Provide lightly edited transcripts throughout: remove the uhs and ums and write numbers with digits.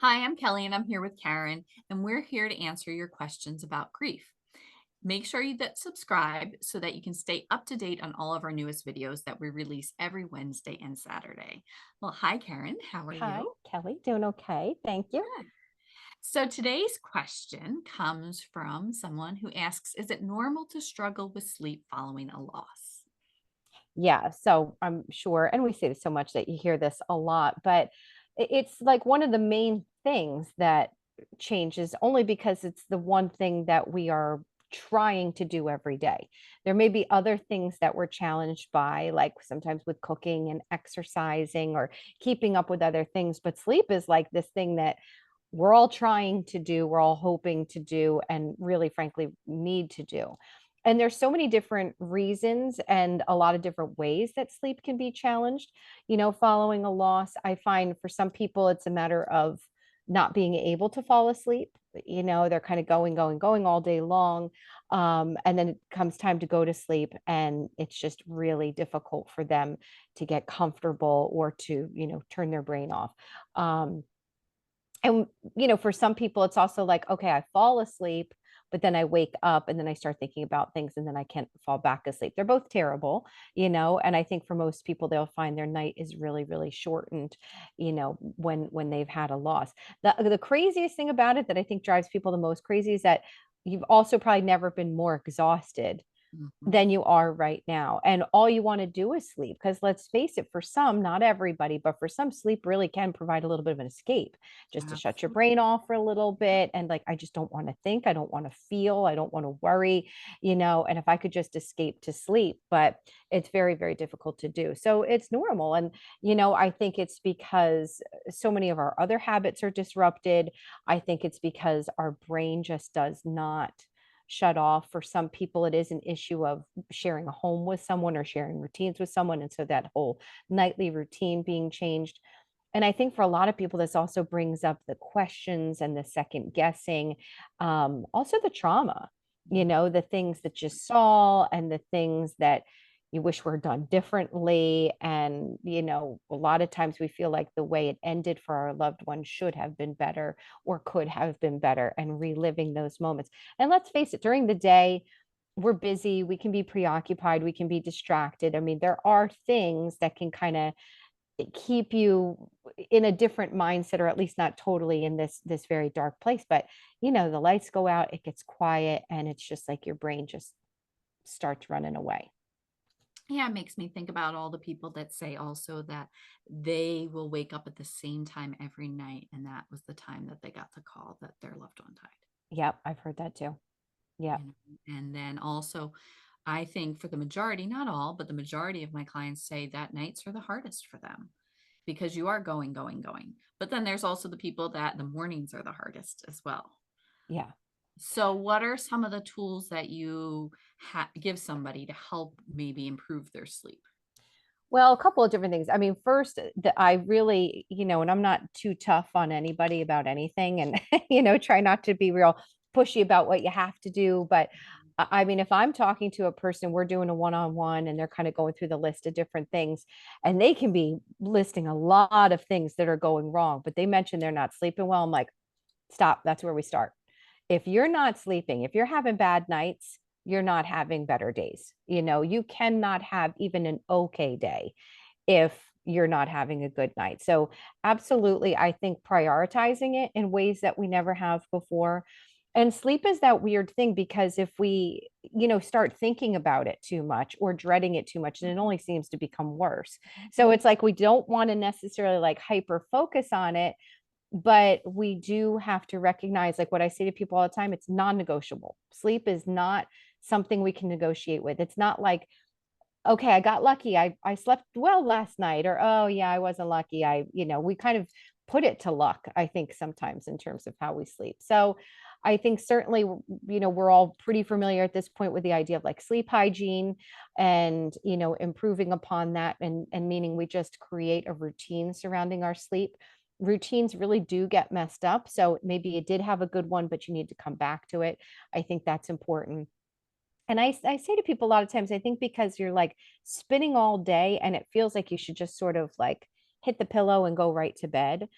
Hi, I'm Kelly and I'm here with Karen, and we're here to answer your questions about grief. Make sure you that subscribe so that you can stay up to date on all of our newest videos that we release every Wednesday and Saturday. Well, hi, Karen. How are Hi, you? Kelly. Doing okay. Thank you. Good. So today's question comes from someone who asks, is it normal to struggle with sleep following a loss? Yeah. So I'm sure, and we say this so much that you hear this a lot, but it's like one of the main things that changes only because it's the one thing that we are trying to do every day. There may be other things that we're challenged by, like sometimes with cooking and exercising or keeping up with other things, but sleep is like this thing that we're all trying to do, we're all hoping to do, and really, frankly, need to do. And there's so many different reasons and a lot of different ways that sleep can be challenged. Following a loss, I find for some people, it's a matter of not being able to fall asleep. They're kind of going all day long. And then it comes time to go to sleep, and it's just really difficult for them to get comfortable or to, turn their brain off. Um, and for some people it's also like, okay, I fall asleep, but then I wake up and then I start thinking about things and then I can't fall back asleep. They're both terrible, and I think for most people they'll find their night is really, really shortened, when they've had a loss. The craziest thing about it that I think drives people the most crazy is that you've also probably never been more exhausted Mhm. than you are right now. And all you want to do is sleep. Because let's face it, for some, not everybody, but for some, sleep really can provide a little bit of an escape just to shut your brain Absolutely. off for a little bit. And like, I just don't want to think. I don't want to feel. I don't want to worry, and if I could just escape to sleep, but it's very, very difficult to do. So it's normal. And, I think it's because so many of our other habits are disrupted. I think it's because our brain just does not shut off. For some people, it is an issue of sharing a home with someone or sharing routines with someone. And so that whole nightly routine being changed. And I think for a lot of people, this also brings up the questions and the second guessing, also the trauma, the things that you saw and the things that you wish were done differently. And, a lot of times we feel like the way it ended for our loved one should have been better or could have been better, and reliving those moments. And let's face it, during the day, we're busy, we can be preoccupied, we can be distracted. I mean, there are things that can kind of keep you in a different mindset, or at least not totally in this very dark place. But the lights go out, it gets quiet, and it's just like your brain just starts running away. Yeah, it makes me think about all the people that say also that they will wake up at the same time every night, and that was the time that they got the call that their loved one died. Yep, I've heard that too. Yep. And then also, I think for the majority, not all, but the majority of my clients say that nights are the hardest for them because you are going, going, going. But then there's also the people that the mornings are the hardest as well. Yeah. So, what are some of the tools that you give somebody to help maybe improve their sleep? Well, a couple of different things. I mean, first, I really, and I'm not too tough on anybody about anything, and try not to be real pushy about what you have to do. But I mean, if I'm talking to a person, we're doing a one-on-one, and they're kind of going through the list of different things, and they can be listing a lot of things that are going wrong, but they mention they're not sleeping well. I'm like, stop. That's where we start. If you're not sleeping, if you're having bad nights, you're not having better days. You cannot have even an okay day if you're not having a good night. So, absolutely, I think prioritizing it in ways that we never have before. And sleep is that weird thing because if we, start thinking about it too much or dreading it too much, then it only seems to become worse. So it's like we don't want to necessarily like hyper focus on it, but we do have to recognize, like what I say to people all the time, it's non-negotiable. Sleep is not something we can negotiate with. It's not like, okay, I got lucky, I slept well last night, or oh yeah, I wasn't lucky. We kind of put it to luck, I think, sometimes in terms of how we sleep. So I think certainly, we're all pretty familiar at this point with the idea of like sleep hygiene, and improving upon that, and meaning we just create a routine surrounding our sleep. Routines really do get messed up, so maybe you did have a good one, but you need to come back to it. I think that's important. And I say to people a lot of times, I think because you're like spinning all day and it feels like you should just sort of like hit the pillow and go right to bed.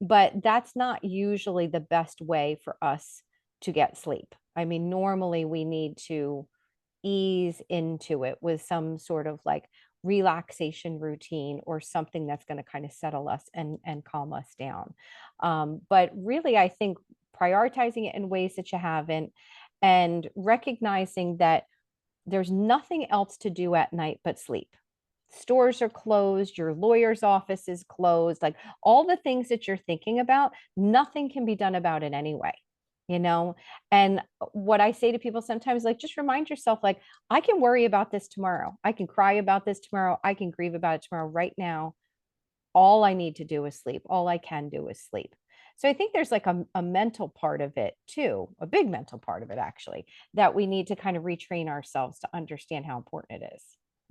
but that's not usually the best way for us to get sleep. I mean, normally we need to ease into it with some sort of like relaxation routine or something that's going to kind of settle us and calm us down. But really, I think prioritizing it in ways that you haven't, and recognizing that there's nothing else to do at night but sleep. Stores are closed, your lawyer's office is closed, like all the things that you're thinking about, nothing can be done about it anyway, you know? And what I say to people sometimes, like, just remind yourself, like, I can worry about this tomorrow. I can cry about this tomorrow. I can grieve about it tomorrow. Right now, all I need to do is sleep. All I can do is sleep. So I think there's like a mental part of it too, a big mental part of it actually, that we need to kind of retrain ourselves to understand how important it is.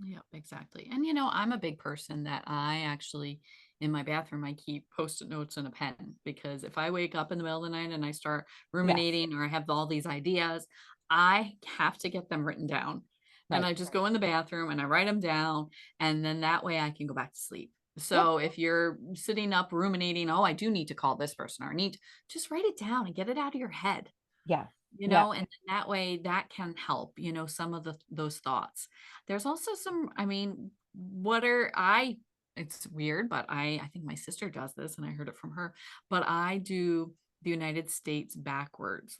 Yeah, exactly. And I'm a big person that I actually in my bathroom I keep post-it notes and a pen because if I wake up in the middle of the night and I start Yes. ruminating or I have all these ideas, I have to get them written down. And Right. I just go in the bathroom and I write them down and then that way I can go back to sleep. Yep. So if you're sitting up ruminating, oh, I do need to call this person or I need just write it down and get it out of your head, Yeah. Yeah. and then that way that can help, some of those thoughts. There's also some, I mean, what are I it's weird, but I think my sister does this and I heard it from her, but I do the United States backwards.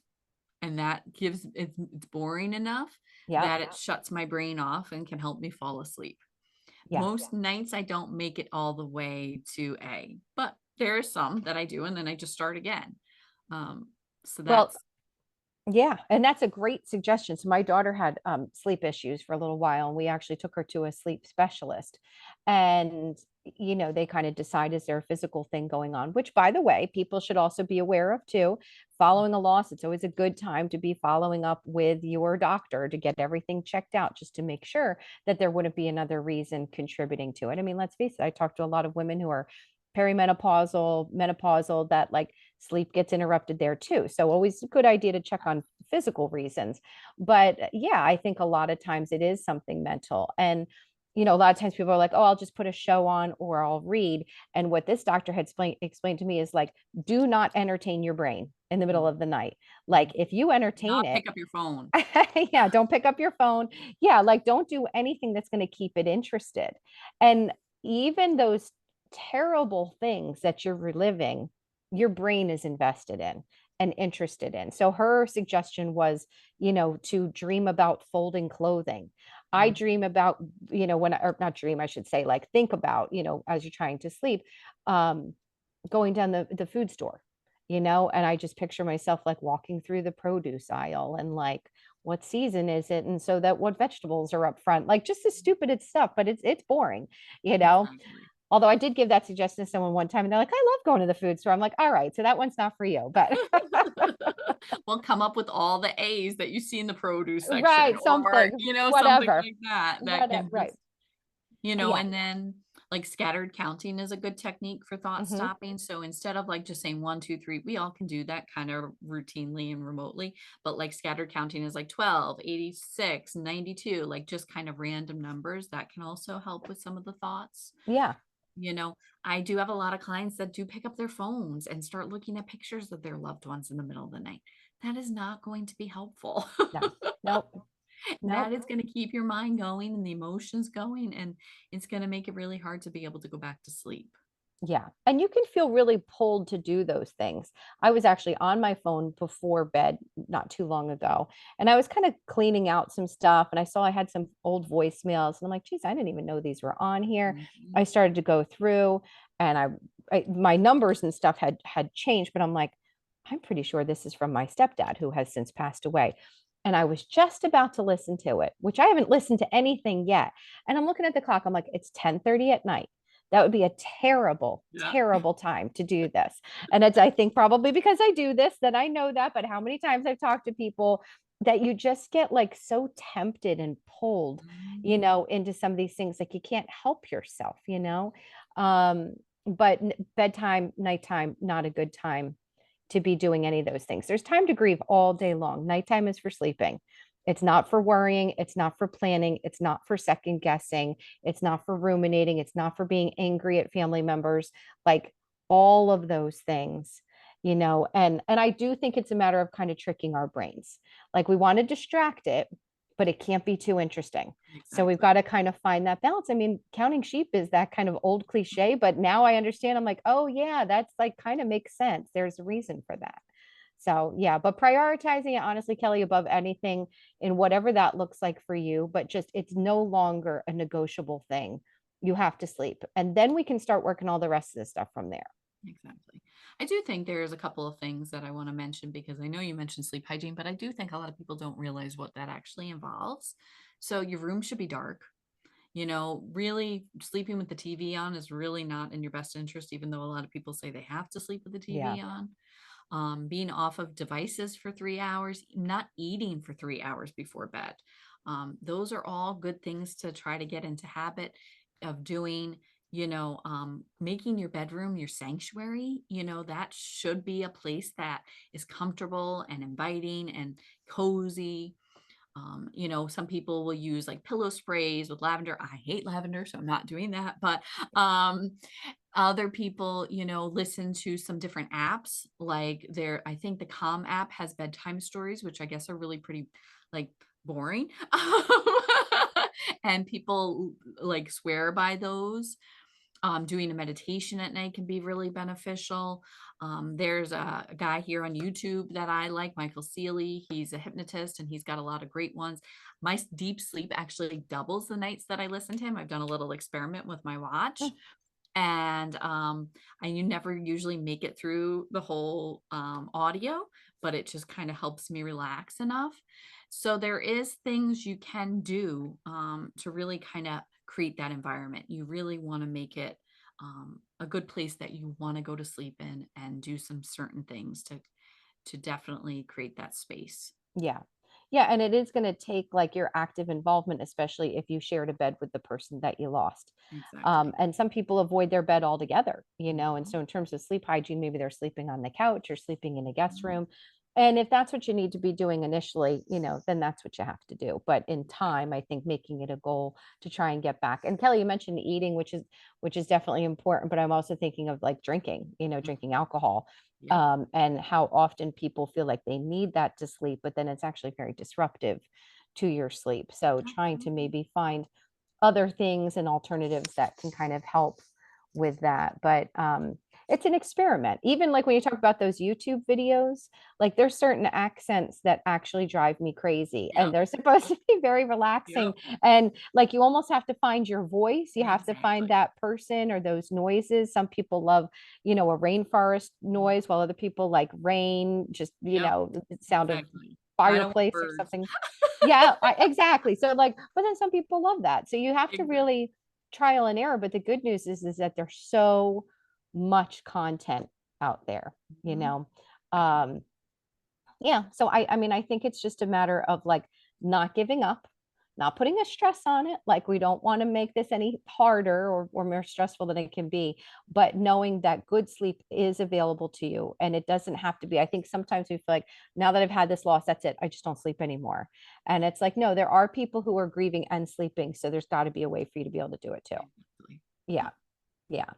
And that gives it's boring enough Yeah. that it shuts my brain off and can help me fall asleep. Yeah. Most nights I don't make it all the way to A, but there are some that I do and then I just start again. Um, so Well, that's yeah, and that's a great suggestion. So my daughter had sleep issues for a little while, and we actually took her to a sleep specialist. And they kind of decide, is there a physical thing going on? Which, by the way, people should also be aware of too. Following a loss, it's always a good time to be following up with your doctor to get everything checked out, just to make sure that there wouldn't be another reason contributing to it. I mean, let's face it, I talked to a lot of women who are perimenopausal, menopausal, that like sleep gets interrupted there too. So always a good idea to check on physical reasons. But yeah, I think a lot of times it is something mental. And a lot of times people are like, oh, I'll just put a show on or I'll read. And what this doctor had explained to me is like, do not entertain your brain in the middle mm, of the night. Like mm. if you entertain Not it, pick up your phone. yeah, don't pick up your phone. Yeah, like don't do anything that's going to keep it interested. And even those terrible things that you're reliving, your brain is invested in and interested in. So her suggestion was, to dream about folding clothing. I Mm, dream about, when I, or not dream, I should say, like think about, as you're trying to sleep, um, going down the food store, and I just picture myself like walking through the produce aisle and like, what season is it? And so that what vegetables are up front, like just the stupidest stuff, but it's boring, you know. exactly. Although I did give that suggestion to someone one time and they're like, I love going to the food store. I'm like, all right, so that one's not for you. But Well, come up with all the A's that you see in the produce section right, or, something, something whatever. like that that Whatever, can right. just, Yeah. and then like scattered counting is a good technique for thought Hmm. stopping. So instead of like just saying 1, 2, 3, we all can do that kind of routinely and remotely. But like scattered counting is like 12, 86, 92, like just kind of random numbers that can also help with some of the thoughts. Yeah. You know, I do have a lot of clients that do pick up their phones and start looking at pictures of their loved ones in the middle of the night. That is not going to be helpful. No. Nope. That Nope. is going to keep your mind going and the emotions going, and it's going to make it really hard to be able to go back to sleep. Yeah. And you can feel really pulled to do those things. I was actually on my phone before bed not too long ago, and I was kind of cleaning out some stuff and I saw I had some old voicemails and I'm like, geez, I didn't even know these were on here. Mhm. I started to go through and my numbers and stuff had changed, but I'm like, I'm pretty sure this is from my stepdad who has since passed away. And I was just about to listen to it, which I haven't listened to anything yet. And I'm looking at the clock. I'm like, it's 10:30 at night. That would be a terrible, Yeah. terrible time to do this. And it's, I think, probably because I do this that I know that. But how many times I've talked to people that you just get like so tempted and pulled, Mhm. into some of these things, like you can't help yourself, Um, but bedtime, nighttime, not a good time to be doing any of those things. There's time to grieve all day long. Nighttime is for sleeping. It's not for worrying. It's not for planning. It's not for second guessing. It's not for ruminating. It's not for being angry at family members. Like all of those things, and I do think it's a matter of kind of tricking our brains. Like we want to distract it, but it can't be too interesting. So we've got Exactly. to kind of find that balance. I mean, counting sheep is that kind of old cliche, but now I understand. I'm like, oh yeah, that's like kind of makes sense. There's a reason for that. So yeah, but prioritizing it honestly, Kelly, above anything in whatever that looks like for you, but just it's no longer a negotiable thing. You have to sleep. And then we can start working all the rest of the stuff from there. Exactly. I do think there's a couple of things that I want to mention because I know you mentioned sleep hygiene, but I do think a lot of people don't realize what that actually involves. So your room should be dark. Really sleeping with the TV on is really not in your best interest, even though a lot of people say they have to sleep with the Yeah. TV on. Being off of devices for 3 hours, not eating for 3 hours before bed. Those are all good things to try to get into habit of doing. Making your bedroom your sanctuary, that should be a place that is comfortable and inviting and cozy. Some people will use like pillow sprays with lavender. I hate lavender, so I'm not doing that. But other people, listen to some different apps. I think the Calm app has bedtime stories, which I guess are really pretty like boring. And people like swear by those. Doing a meditation at night can be really beneficial. There's a guy here on YouTube that I like, Michael Seeley. He's a hypnotist and he's got a lot of great ones. My deep sleep actually doubles the nights that I listen to him. I've done a little experiment with my watch, and you never usually make it through the whole audio, but it just kind of helps me relax enough. So there is things you can do to really kind of create that environment. You really want to make it a good place that you want to go to sleep in and do some certain things to definitely create that space. Yeah. Yeah, and it is going to take like your active involvement, especially if you shared a bed with the person that you lost. Exactly. And some people avoid their bed altogether, and Mhm, so in terms of sleep hygiene, maybe they're sleeping on the couch or sleeping in a guest mhm. room. And if that's what you need to be doing initially, then that's what you have to do. But in time, I think making it a goal to try and get back. And Kelly, you mentioned eating, which is definitely important, but I'm also thinking of like drinking, drinking Mhm. alcohol, Yep. and how often people feel like they need that to sleep, but then it's actually very disruptive to your sleep. So trying to Absolutely. maybe find other things and alternatives that can kind of help with that. But it's an experiment. Even like when you talk about those YouTube videos, like there's certain accents that actually drive me crazy and Yep. they're supposed to be very relaxing. Yep. And like you almost have to find your voice. You have to find Exactly. that person or those noises. Some people love, a rainforest noise, while other people like rain, just, Yep. the sound of Exactly. I don't want fireplace or birds. something. Yeah, exactly. So like, but then some people love that. So you have to Exactly. really trial and error. But the good news is that there's so much content out there, you Mhm. know. Definitely. Um, yeah. So I mean, I think it's just a matter of like not giving up, not putting a stress on it. Like we don't want to make this any harder or more stressful than it can be, but knowing that good sleep is available to you and it doesn't have to be. I think sometimes we feel like now that I've had this loss, that's it. I just don't sleep anymore. And it's like, no, there are people who are grieving and sleeping. So there's got to be a way for you to be able to do it too. Exactly. Yeah. Yep. Yeah.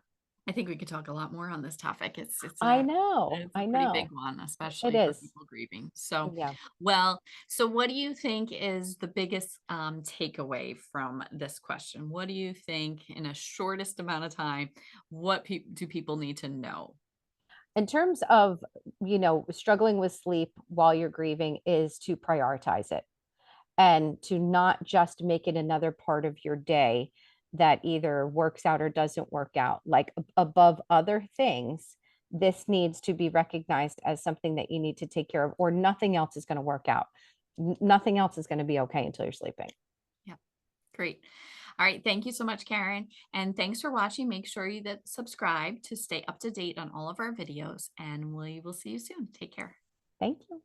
I think we could talk a lot more on this topic. It's I a know. it's a I pretty big know. one, It especially for is. people grieving. So, Yeah. well, so what do you think is the biggest takeaway from this question? What do you think in a shortest amount of time? What do people need to know? In terms of, struggling with sleep while you're grieving is to prioritize it and to not just make it another part of your day that either works out or doesn't work out. Like above other things, this needs to be recognized as something that you need to take care of, or nothing else is going to work out. Nothing else is going to be okay until you're sleeping. Yeah, great. All right, thank you so much, Karen. And thanks for watching. Make sure you that subscribe to stay up to date on all of our videos, and we will see you soon. Take care. Thank you.